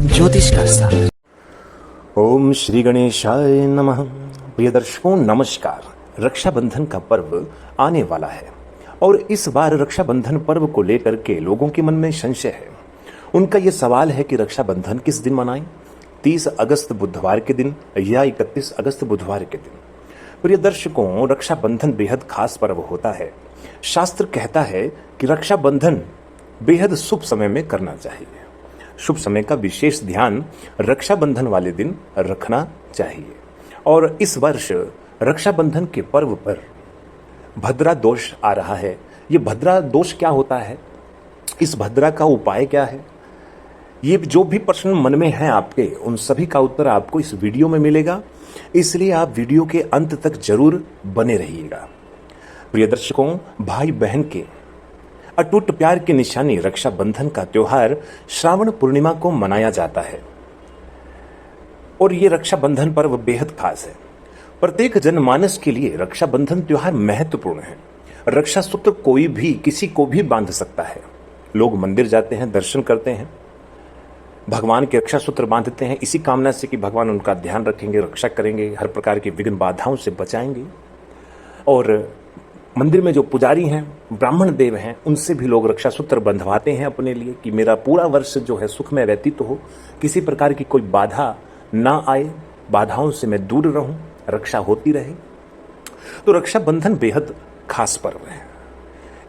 ज्योतिष का सार। ओम श्री गणेशाय नमः। प्रिय दर्शकों नमस्कार। रक्षाबंधन का पर्व आने वाला है और इस बार रक्षाबंधन पर्व को लेकर के लोगों के मन में संशय है। उनका यह सवाल है कि रक्षाबंधन किस दिन मनाएं, 30 अगस्त बुधवार के दिन या 31 अगस्त बुधवार के दिन। प्रिय दर्शकों, रक्षाबंधन बेहद खास पर्व होता है। शास्त्र कहता है कि रक्षाबंधन बेहद शुभ समय में करना चाहिए। शुभ समय का विशेष ध्यान रक्षाबंधन वाले दिन रखना चाहिए। और इस वर्ष रक्षाबंधन के पर्व पर भद्रा दोष आ रहा है। ये भद्रा दोष क्या होता है, इस भद्रा का उपाय क्या है, ये जो भी प्रश्न मन में है आपके, उन सभी का उत्तर आपको इस वीडियो में मिलेगा। इसलिए आप वीडियो के अंत तक जरूर बने रहिएगा। प्रिय दर्शकों, भाई बहन के अटूट प्यार की निशानी रक्षाबंधन का त्योहार श्रावण पूर्णिमा को मनाया जाता है और ये रक्षाबंधन पर्व बेहद खास है। प्रत्येक जनमानस के लिए रक्षाबंधन त्योहार महत्वपूर्ण है। रक्षा सूत्र कोई भी किसी को भी बांध सकता है। लोग मंदिर जाते हैं, दर्शन करते हैं, भगवान के रक्षा सूत्र बांधते हैं इसी कामना से कि भगवान उनका ध्यान रखेंगे, रक्षा करेंगे, हर प्रकार की विघ्न बाधाओं से बचाएंगे। और मंदिर में जो पुजारी हैं, ब्राह्मण देव हैं, उनसे भी लोग रक्षा सूत्र बंधवाते हैं अपने लिए कि मेरा पूरा वर्ष जो है सुखमय व्यतीत हो, किसी प्रकार की कोई बाधा ना आए, बाधाओं से मैं दूर रहूं, रक्षा होती रहे। तो रक्षाबंधन बेहद खास पर्व है,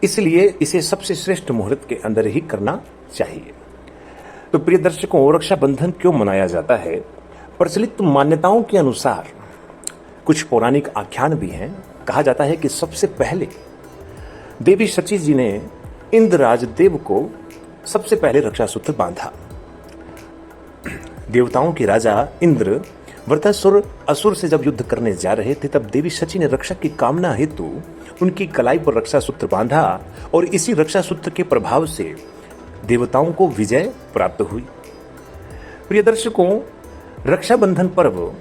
इसलिए इसे सबसे श्रेष्ठ मुहूर्त के अंदर ही करना चाहिए। तो प्रिय दर्शकों, रक्षाबंधन क्यों मनाया जाता है? प्रचलित मान्यताओं के अनुसार कुछ पौराणिक आख्यान भी हैं। कहा जाता है कि सबसे पहले देवी शची जी ने इंद्रराज देव को सबसे पहले रक्षा सूत्र बांधा। देवताओं के राजा इंद्र वृत्रासुर असुर से जब युद्ध करने जा रहे थे, तब देवी शची ने रक्षा की कामना हेतु उनकी कलाई पर रक्षा सूत्र बांधा और इसी रक्षा सूत्र के प्रभाव से देवताओं को विजय प्राप्त हुई। प्रिय दर्शकों, रक्षाबंधन पर्व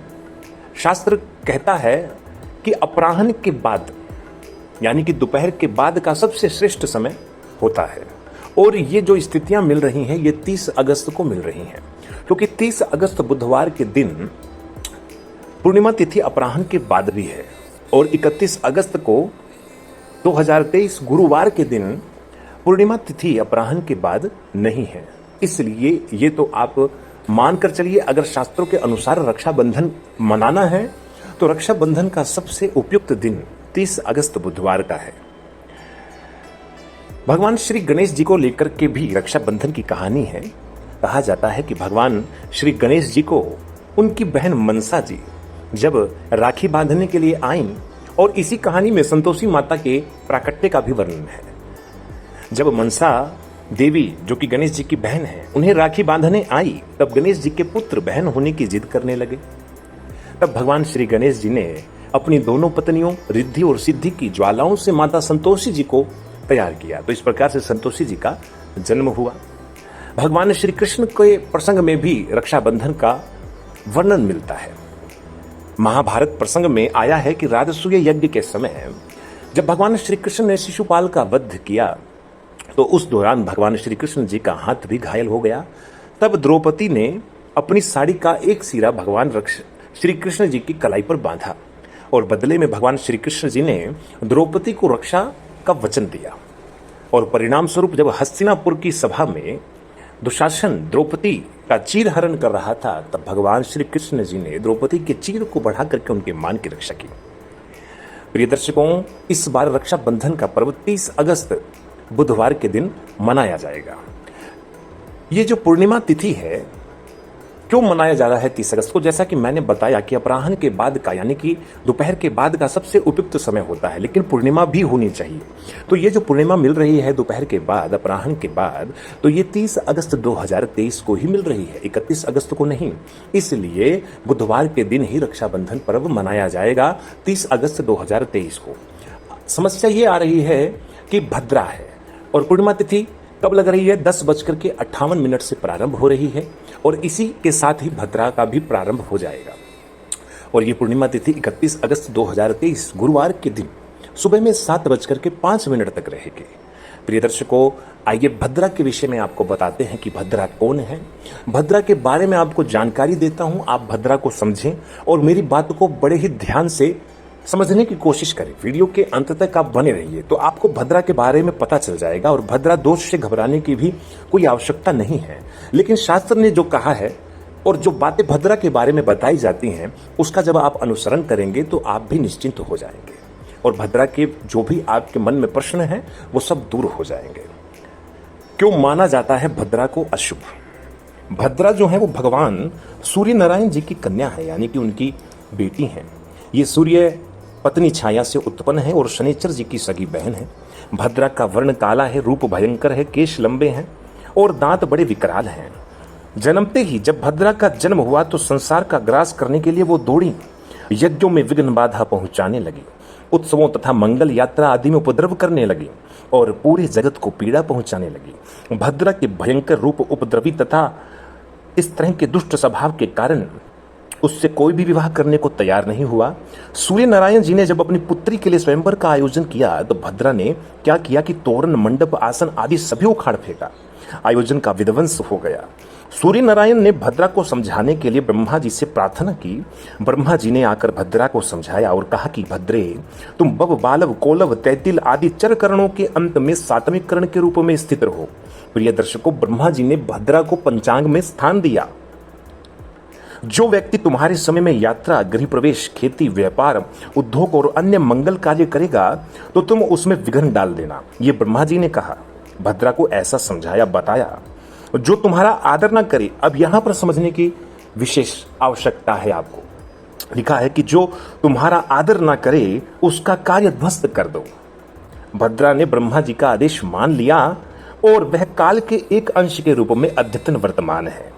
शास्त्र कहता है कि अपराह्न के बाद यानी कि दोपहर के बाद का सबसे श्रेष्ठ समय होता है। और ये जो स्थितियां मिल रही हैं ये 30 अगस्त को मिल रही हैं, क्योंकि 30 अगस्त बुधवार के दिन पूर्णिमा तिथि अपराह्न के बाद भी है और 31 अगस्त को 2023 गुरुवार के दिन पूर्णिमा तिथि अपराह्न के बाद नहीं है। इसलिए ये तो आप मानकर चलिए, अगर शास्त्रों के अनुसार रक्षाबंधन मनाना है तो रक्षाबंधन का सबसे उपयुक्त दिन 30 अगस्त बुधवार का है। भगवान श्री गणेश जी को लेकर के भी रक्षाबंधन की कहानी है। कहा जाता है कि भगवान श्री गणेश जी को उनकी बहन मनसा जी जब राखी बांधने के लिए आईं, और इसी कहानी में संतोषी माता के प्राकट्य का भी वर्णन है। जब मनसा देवी, जो कि गणेश जी की बहन है, उन्हें राखी बांधने आई, तब गणेश जी के पुत्र बहन होने की जिद करने लगे। तब भगवान श्री गणेश जी ने अपनी दोनों पत्नियों रिद्धि और सिद्धि की ज्वालाओं से माता संतोषी जी को तैयार किया। तो इस प्रकार से संतोषी जी का जन्म हुआ। भगवान श्री कृष्ण के प्रसंग में भी रक्षाबंधन का वर्णन मिलता है। महाभारत प्रसंग में आया है कि राजसूय यज्ञ के समय जब भगवान श्री कृष्ण ने शिशुपाल का वध किया, तो उस दौरान भगवान श्री कृष्ण जी का हाथ भी घायल हो गया। तब द्रौपदी ने अपनी साड़ी का एक सिरा भगवान श्री कृष्ण जी की कलाई पर बांधा और बदले में भगवान श्री कृष्ण जी ने द्रौपदी को रक्षा का वचन दिया। और परिणाम स्वरूप जब हस्तिनापुर की सभा में दुशासन द्रौपदी का चीर हरण कर रहा था, तब भगवान श्री कृष्ण जी ने द्रौपदी के चीर को बढ़ा करके उनके मान की रक्षा की। प्रिय दर्शकों, इस बार रक्षाबंधन का पर्व 30 अगस्त बुधवार के दिन मनाया जाएगा। ये जो पूर्णिमा तिथि है, क्यों मनाया जा रहा है 30 अगस्त को? जैसा कि मैंने बताया कि अपराह्न के बाद का यानी कि दोपहर के बाद का सबसे उपयुक्त समय होता है, लेकिन पूर्णिमा भी होनी चाहिए। तो ये जो पूर्णिमा मिल रही है दोपहर के बाद, अपराह्न के बाद, तो ये 30 अगस्त 2023 को ही मिल रही है, 31 अगस्त को नहीं। इसलिए बुधवार के दिन ही रक्षाबंधन पर्व मनाया जाएगा 30 अगस्त 2023 को। समस्या ये आ रही है कि भद्रा है और पूर्णिमा तिथि कब लग रही है? 10:58 से प्रारंभ हो रही है और इसी के साथ ही भद्रा का भी प्रारंभ हो जाएगा। और ये पूर्णिमा तिथि 31 अगस्त 2023 गुरुवार के दिन सुबह में 7:05 तक रहेगी। प्रिय दर्शकों, आइए भद्रा के विषय में आपको बताते हैं कि भद्रा कौन है। भद्रा के बारे में आपको जानकारी देता हूं, आप भद्रा को समझें और मेरी बात को बड़े ही ध्यान से समझने की कोशिश करें। वीडियो के अंत तक आप बने रहिए तो आपको भद्रा के बारे में पता चल जाएगा। और भद्रा दोष से घबराने की भी कोई आवश्यकता नहीं है, लेकिन शास्त्र ने जो कहा है और जो बातें भद्रा के बारे में बताई जाती हैं उसका जब आप अनुसरण करेंगे तो आप भी निश्चिंत हो जाएंगे और भद्रा के जो भी आपके मन में प्रश्न हैं वो सब दूर हो जाएंगे। क्यों माना जाता है भद्रा को अशुभ? भद्रा जो है वो भगवान सूर्य नारायण जी की कन्या है, यानी कि उनकी बेटी है। ये सूर्य पत्नी छाया से उत्पन्न है और शनिचर जी की सगी बहन है। भद्रा का वर्ण काला है, रूप भयंकर है, केश लंबे हैं और दांत बड़े विकराल हैं। जन्मते ही जब भद्रा का जन्म हुआ तो संसार का ग्रास करने के लिए वो दौड़ी, यज्ञों में विघ्न बाधा पहुंचाने लगी, उत्सवों तथा मंगल यात्रा आदि में उपद्रव करने लगी और पूरे जगत को पीड़ा पहुंचाने लगी। भद्रा के भयंकर रूप, उपद्रवी तथा इस तरह के दुष्ट स्वभाव के कारण उससे कोई भी विवाह करने को तैयार नहीं हुआ। सूर्य नारायण जी ने जब अपनी पुत्री के लिए स्वयंवर का आयोजन किया तो भद्रा ने क्या किया कि तोरण, मंडप, आसन आदि सभी उखाड़ फेंका। आयोजन का विध्वंस हो गया। सूर्य नारायण ने भद्रा को समझाने के लिए ब्रह्मा जी से प्रार्थना की। ब्रह्मा जी ने आकर भद्रा को समझाया और कहा कि भद्रे, तुम बव, बालव, कोलव, तैतिल आदि चर करणों के अंत में सातवें करण के रूप में स्थित रहो। प्रिय दर्शकों, ब्रह्मा जी ने भद्रा को पंचांग में स्थान दिया। जो व्यक्ति तुम्हारे समय में यात्रा, गृह प्रवेश, खेती, व्यापार, उद्योग और अन्य मंगल कार्य करेगा तो तुम उसमें विघ्न डाल देना, ये ब्रह्मा जी ने कहा। भद्रा को ऐसा समझाया, बताया। जो तुम्हारा आदर ना करे, अब यहां पर समझने की विशेष आवश्यकता है आपको। लिखा है कि जो तुम्हारा आदर ना करे उसका कार्य ध्वस्त कर दो। भद्रा ने ब्रह्मा जी का आदेश मान लिया और वह काल के एक अंश के रूप में अद्यतन वर्तमान है।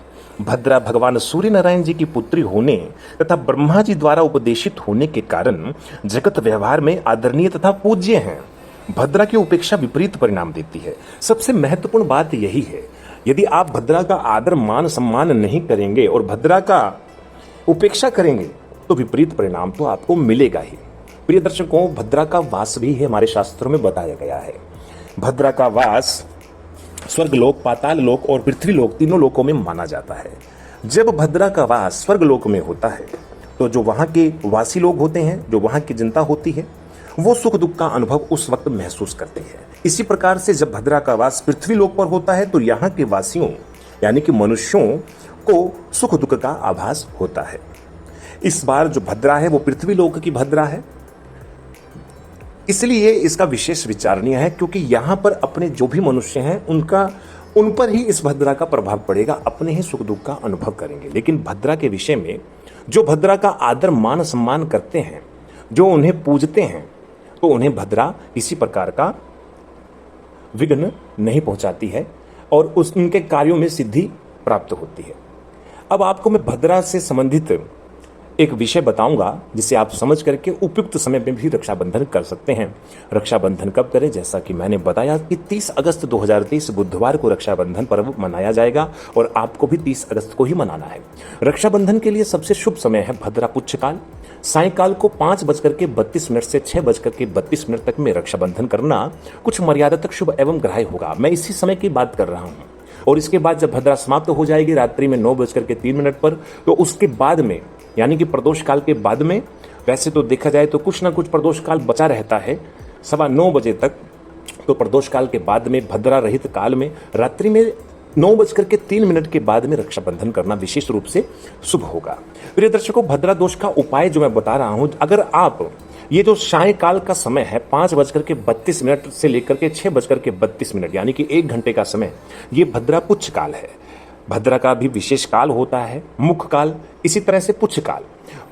भद्रा भगवान सूर्य नारायण जी की पुत्री होने तथा ब्रह्मा जी द्वारा उपदेशित होने के कारण जगत व्यवहार में आदरणीय तथा पूज्य हैं। भद्रा की उपेक्षा विपरीत परिणाम देती है। सबसे महत्वपूर्ण बात यही है, यदि आप भद्रा का आदर, मान, सम्मान नहीं करेंगे और भद्रा का उपेक्षा करेंगे तो विपरीत परिणाम तो आपको मिलेगा ही। प्रिय दर्शकों, भद्रा का वास भी है हमारे शास्त्रों में बताया गया है। भद्रा का वास स्वर्ग लोक, पाताल लोक और पृथ्वी लोक, तीनों लोकों में माना जाता है। जब भद्रा का वास स्वर्ग लोक में होता है तो जो वहां के वासी लोग होते हैं, जो वहां की जनता होती है, वो सुख दुख का अनुभव उस वक्त महसूस करते हैं। इसी प्रकार से जब भद्रा का वास पृथ्वी लोक पर होता है तो यहाँ के वासियों यानी कि मनुष्यों को सुख दुख का आभास होता है। इस बार जो भद्रा है वो पृथ्वी लोक की भद्रा है, इसलिए इसका विशेष विचारणीय है, क्योंकि यहां पर अपने जो भी मनुष्य हैं उन पर ही इस भद्रा का प्रभाव पड़ेगा, अपने ही सुख दुख का अनुभव करेंगे। लेकिन भद्रा के विषय में जो भद्रा का आदर, मान, सम्मान करते हैं, जो उन्हें पूजते हैं, तो उन्हें भद्रा किसी प्रकार का विघ्न नहीं पहुंचाती है और उनके कार्यों में सिद्धि प्राप्त होती है। अब आपको मैं भद्रा से संबंधित एक विषय बताऊंगा जिसे आप समझ करके उपयुक्त समय में भी रक्षाबंधन कर सकते हैं। रक्षाबंधन कब करें? जैसा कि मैंने बताया कि 30 अगस्त 2023 बुधवार को रक्षाबंधन पर्व मनाया जाएगा और आपको भी 30 अगस्त को ही मनाना है। रक्षाबंधन के लिए सबसे शुभ समय है भद्रा पुच्छकाल। सायकाल को 5:32 से 6:32 तक में रक्षाबंधन करना कुछ मर्यादा तक शुभ एवं ग्राह्य होगा। मैं इसी समय की बात कर रहा हूँ। और इसके बाद जब भद्रा समाप्त हो जाएगी रात्रि में 9:03 पर, तो उसके बाद में यानी कि प्रदोष काल के बाद में, वैसे तो देखा जाए तो कुछ ना कुछ प्रदोष काल बचा रहता है 9:15 बजे तक, तो प्रदोष काल के बाद में भद्रा रहित काल में रात्रि में 9:03 के बाद में रक्षाबंधन करना विशेष रूप से शुभ होगा। प्रिय दर्शकों, भद्रा दोष का उपाय जो मैं बता रहा हूं, अगर आप ये जो सायकाल का समय है 5:32 से लेकर के 6:32 यानी कि 1 घंटे का समय, ये भद्रा पुच्छ काल है। भद्रा का भी विशेष काल होता है, मुख काल, इसी तरह से पुच्छ काल।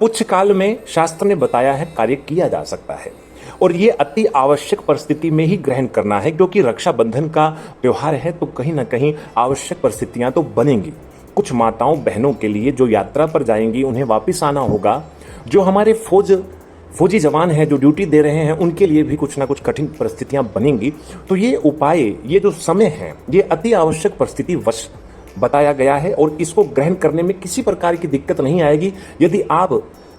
पुच्छ काल में शास्त्र ने बताया है कार्य किया जा सकता है और ये अति आवश्यक परिस्थिति में ही ग्रहण करना है, क्योंकि रक्षाबंधन का त्योहार है तो कहीं ना कहीं आवश्यक परिस्थितियां तो बनेंगी। कुछ माताओं बहनों के लिए जो यात्रा पर जाएंगी उन्हें वापिस आना होगा। जो हमारे फौजी जवान हैं जो ड्यूटी दे रहे हैं उनके लिए भी कुछ ना कुछ कठिन परिस्थितियां बनेंगी। तो ये उपाय, ये जो समय है, ये अति आवश्यक परिस्थिति वश बताया गया है और इसको ग्रहण करने में किसी प्रकार की दिक्कत नहीं आएगी। यदि आप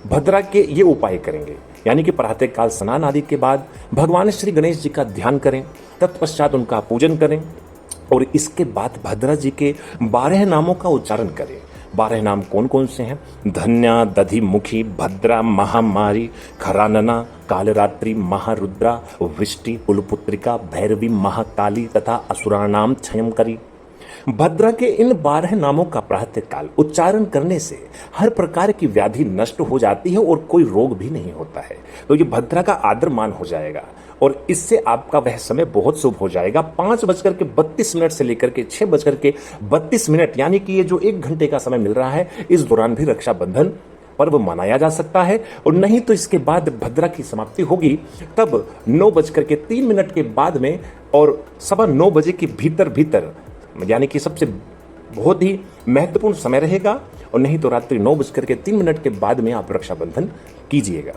भद्रा के ये उपाय करेंगे, यानी कि प्रातःकाल स्नान आदि के बाद भगवान श्री गणेश जी का ध्यान करें, तत्पश्चात उनका पूजन करें और इसके बाद भद्रा जी के 12 नामों का उच्चारण करें। 12 नाम कौन कौन से हैं? धन्या, दधिमुखी, भद्रा, महामारी, खरानना, कालरात्रि, महारुद्रा, विष्टि, कुलपुत्रिका, भैरवी, महाकाली तथा असुराणाम क्षयंकरी। भद्रा के इन 12 नामों का प्रातःकाल उच्चारण करने से हर प्रकार की व्याधि नष्ट हो जाती है और कोई रोग भी नहीं होता है। तो ये भद्रा का आदर मान हो जाएगा और इससे आपका वह समय बहुत शुभ हो जाएगा। 5:32 से लेकर के 6:32, यानी कि ये जो 1 घंटे का समय मिल रहा है, इस दौरान भी रक्षाबंधन पर्व मनाया जा सकता है। और नहीं तो इसके बाद भद्रा की समाप्ति होगी तब 9:03 के बाद में और 9:15 बजे के भीतर, यानी कि सबसे बहुत ही महत्वपूर्ण समय रहेगा। और नहीं तो रात्रि 9:03 के बाद में आप रक्षाबंधन कीजिएगा।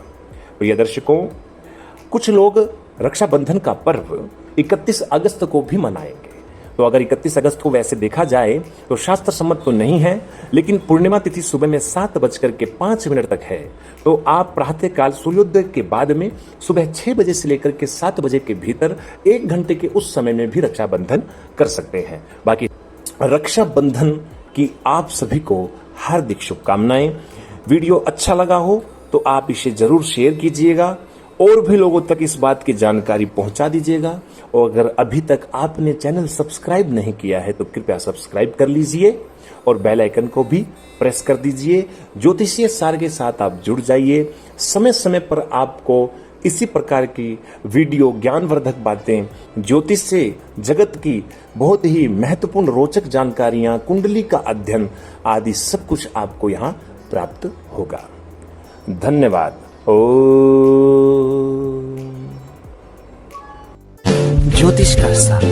प्रिय दर्शकों, कुछ लोग रक्षाबंधन का पर्व 31 अगस्त को भी मनाएंगे। तो अगर 31 अगस्त को वैसे देखा जाए तो शास्त्र सम्मत तो नहीं है, लेकिन पूर्णिमा तिथि सुबह में 7:05 तक है। तो आप प्रातःकाल सूर्योदय के बाद में सुबह 6 बजे से लेकर के 7 बजे के भीतर 1 घंटे के उस समय में भी रक्षाबंधन कर सकते हैं। बाकी रक्षाबंधन की आप सभी को हार्दिक शुभकामनाएं। वीडियो अच्छा लगा हो तो आप इसे जरूर शेयर कीजिएगा और भी लोगों तक इस बात की जानकारी पहुंचा दीजिएगा। और अगर अभी तक आपने चैनल सब्सक्राइब नहीं किया है तो कृपया सब्सक्राइब कर लीजिए और बेल आइकन को भी प्रेस कर दीजिए। ज्योतिषीय सार के साथ आप जुड़ जाइए। समय समय पर आपको इसी प्रकार की वीडियो, ज्ञानवर्धक बातें, ज्योतिष से जगत की बहुत ही महत्वपूर्ण रोचक जानकारियां, कुंडली का अध्ययन आदि सब कुछ आपको यहां प्राप्त होगा। धन्यवाद। ज्योतिष का सार।